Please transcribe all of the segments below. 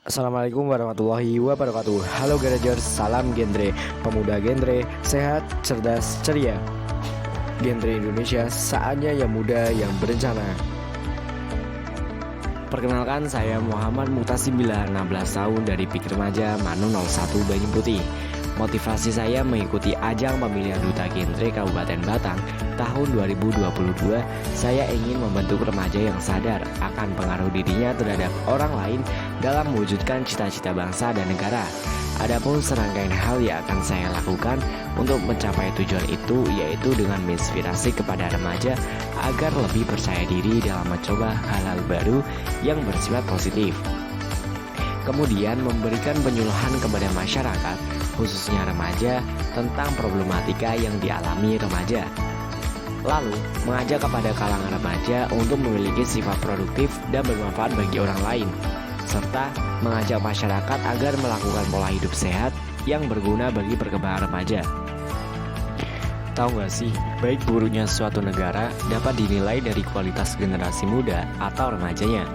Assalamualaikum warahmatullahi wabarakatuh. Halo Garagers, salam genre, pemuda genre, sehat, cerdas, ceria. Genre Indonesia, saatnya yang muda yang berencana. Perkenalkan, saya Muhammad Mutasim Billah, 16 tahun dari PIK Remaja Manu 01 Banyu Putih. Motivasi saya mengikuti ajang pemilihan duta genre Kabupaten Batang tahun 2022. Saya ingin membentuk remaja yang sadar akan pengaruh dirinya terhadap orang lain dalam mewujudkan cita-cita bangsa dan negara. Adapun serangkaian hal yang akan saya lakukan untuk mencapai tujuan itu, yaitu dengan menginspirasi kepada remaja agar lebih percaya diri dalam mencoba hal-hal baru yang bersifat positif. Kemudian memberikan penyuluhan kepada masyarakat, khususnya remaja, tentang problematika yang dialami remaja. Lalu, mengajak kepada kalangan remaja untuk memiliki sifat produktif dan bermanfaat bagi orang lain, serta mengajak masyarakat agar melakukan pola hidup sehat yang berguna bagi perkembangan remaja. Tahu gak sih, baik buruknya suatu negara dapat dinilai dari kualitas generasi muda atau remajanya.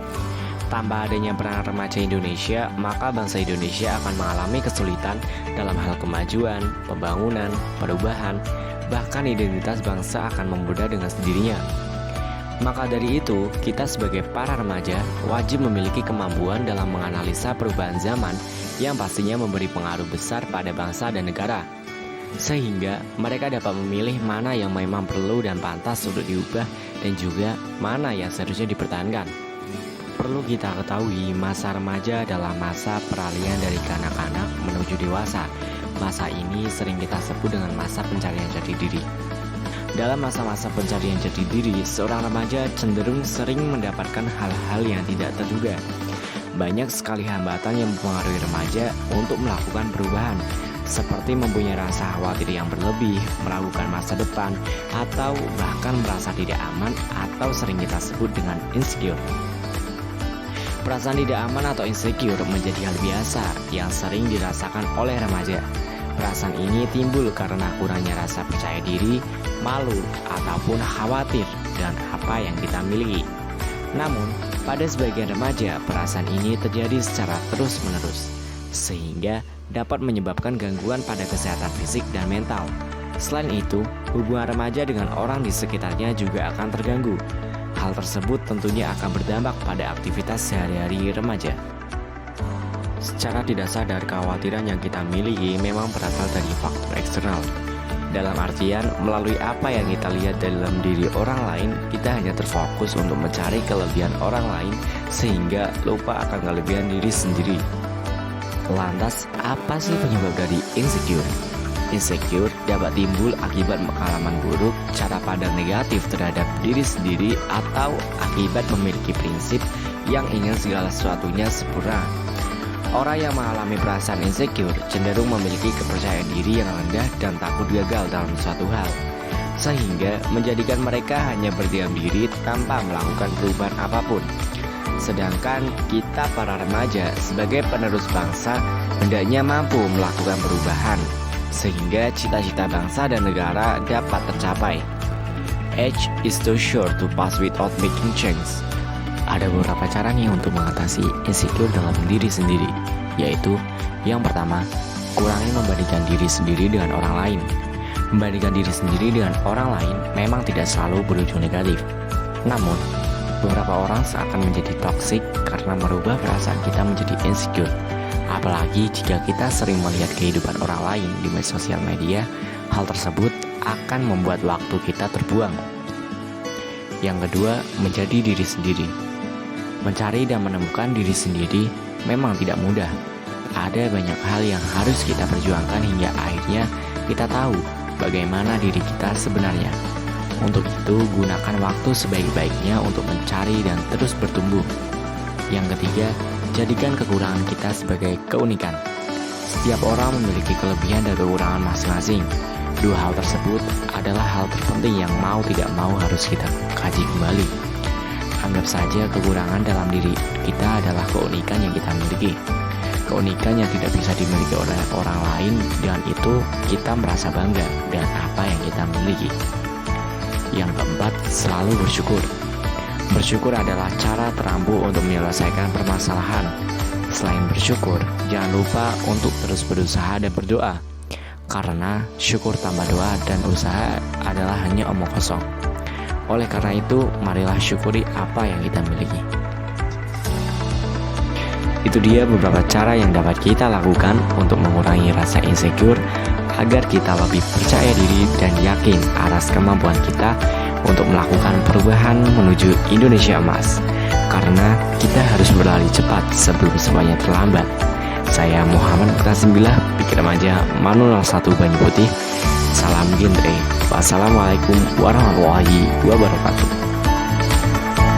Tanpa adanya peran remaja Indonesia, maka bangsa Indonesia akan mengalami kesulitan dalam hal kemajuan, pembangunan, perubahan, bahkan identitas bangsa akan memudar dengan sendirinya. Maka dari itu, kita sebagai para remaja wajib memiliki kemampuan dalam menganalisa perubahan zaman yang pastinya memberi pengaruh besar pada bangsa dan negara, sehingga mereka dapat memilih mana yang memang perlu dan pantas untuk diubah dan juga mana yang seharusnya dipertahankan. Perlu kita ketahui, masa remaja adalah masa peralihan dari kanak-kanak menuju dewasa. Masa ini sering kita sebut dengan masa pencarian jati diri. Dalam masa-masa pencarian jati diri, seorang remaja cenderung sering mendapatkan hal-hal yang tidak terduga. Banyak sekali hambatan yang mempengaruhi remaja untuk melakukan perubahan, seperti mempunyai rasa khawatir yang berlebih, meragukan masa depan, atau bahkan merasa tidak aman atau sering kita sebut dengan insecure. Perasaan tidak aman atau insecure menjadi hal biasa yang sering dirasakan oleh remaja. Perasaan ini timbul karena kurangnya rasa percaya diri, malu, ataupun khawatir dengan apa yang kita miliki. Namun, pada sebagian remaja, perasaan ini terjadi secara terus-menerus, sehingga dapat menyebabkan gangguan pada kesehatan fisik dan mental. Selain itu, hubungan remaja dengan orang di sekitarnya juga akan terganggu. Hal tersebut tentunya akan berdampak pada aktivitas sehari-hari remaja. Secara tidak sadar, kekhawatiran yang kita miliki memang berasal dari faktor eksternal. Dalam artian, melalui apa yang kita lihat dalam diri orang lain, kita hanya terfokus untuk mencari kelebihan orang lain sehingga lupa akan kelebihan diri sendiri. Lantas, apa sih penyebab dari insecure? Insecure dapat timbul akibat pengalaman buruk, cara pandang negatif terhadap diri sendiri, atau akibat memiliki prinsip yang ingin segala sesuatunya sempurna. Orang yang mengalami perasaan insecure cenderung memiliki kepercayaan diri yang rendah dan takut gagal dalam suatu hal, sehingga menjadikan mereka hanya berdiam diri tanpa melakukan perubahan apapun. Sedangkan kita para remaja sebagai penerus bangsa hendaknya mampu melakukan perubahan, sehingga cita-cita bangsa dan negara dapat tercapai. Age is too short to pass without making change. Ada beberapa cara nih untuk mengatasi insecure dalam diri sendiri, yaitu yang pertama, kurangi membandingkan diri sendiri dengan orang lain. Membandingkan diri sendiri dengan orang lain memang tidak selalu berujung negatif. Namun, beberapa orang seakan menjadi toksik karena merubah perasaan kita menjadi insecure. Apalagi jika kita sering melihat kehidupan orang lain di sosial media, hal tersebut akan membuat waktu kita terbuang. Yang kedua, menjadi diri sendiri. Mencari dan menemukan diri sendiri memang tidak mudah. Ada banyak hal yang harus kita perjuangkan hingga akhirnya kita tahu bagaimana diri kita sebenarnya. Untuk itu, gunakan waktu sebaik-baiknya untuk mencari dan terus bertumbuh. Yang ketiga, jadikan kekurangan kita sebagai keunikan. Setiap orang memiliki kelebihan dan kekurangan masing-masing. Dua hal tersebut adalah hal terpenting yang mau tidak mau harus kita kaji kembali. Anggap saja kekurangan dalam diri kita adalah keunikan yang kita miliki. Keunikan yang tidak bisa dimiliki oleh orang lain, dengan itu kita merasa bangga dengan apa yang kita miliki. Yang keempat, selalu bersyukur. Bersyukur adalah cara terampuh untuk menyelesaikan permasalahan. Selain bersyukur, jangan lupa untuk terus berusaha dan berdoa. Karena syukur tanpa doa dan usaha adalah hanya omong kosong. Oleh karena itu, marilah syukuri apa yang kita miliki. Itu dia beberapa cara yang dapat kita lakukan untuk mengurangi rasa insecure agar kita lebih percaya diri dan yakin atas kemampuan kita untuk melakukan perubahan menuju Indonesia Emas. Karena kita harus berlari cepat sebelum semuanya terlambat. Saya Muhammad Mutasim Billah, Pikir Remaja Manu 01 Banyu Putih. Salam genre. Wassalamualaikum warahmatullahi wabarakatuh.